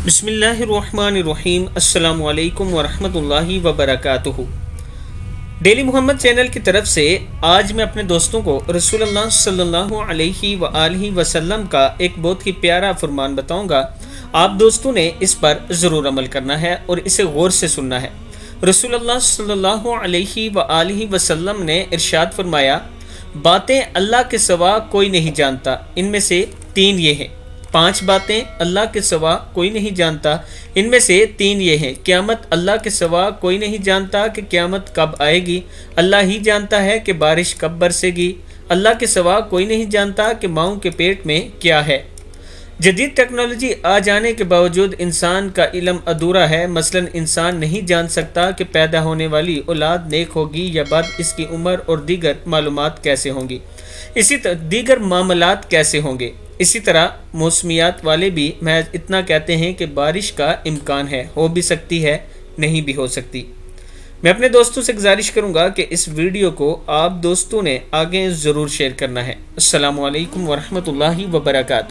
बिस्मिल्लाहिर्रहमानिर्रहीम। अस्सलामु अलैकुम वरहमतुल्लाहि वबरकातुहू। डेली मोहम्मद चैनल की तरफ से आज मैं अपने दोस्तों को रसूलुल्लाह सल्लल्लाहु अलैहि वआलिहि वसल्लम का एक बहुत ही प्यारा फरमान बताऊंगा। आप दोस्तों ने इस पर ज़रूर अमल करना है और इसे गौर से सुनना है। रसूलुल्लाह सल्लल्लाहु अलैहि वआलिहि वसल्लम ने इरशाद फरमाया, बातें अल्लाह के सिवा कोई नहीं जानता, इनमें से तीन ये हैं। 5 बातें अल्लाह के सिवा कोई नहीं जानता, इनमें से 3 ये हैं। क़यामत अल्लाह के सिवा कोई नहीं जानता कि क़यामत कब आएगी। अल्लाह ही जानता है कि बारिश कब बरसेगी। अल्लाह के सिवा कोई नहीं जानता कि माँ के पेट में क्या है। जदीद टेक्नोलॉजी आ जाने के बावजूद इंसान का इल्म अधूरा है। मसलन इंसान नहीं जान सकता कि पैदा होने वाली औलाद नेक होगी या बद, इसकी उम्र और दीगर मालूमात कैसे होंगी, इसी तरह दीगर मामलात कैसे होंगे। इसी तरह मौसमियात वाले भी महज इतना कहते हैं कि बारिश का इम्कान है, हो भी सकती है, नहीं भी हो सकती। मैं अपने दोस्तों से गुजारिश करूंगा कि इस वीडियो को आप दोस्तों ने आगे ज़रूर शेयर करना है। अस्सलामु अलैकुम वरहमतुल्लाहि वबरकातुहू।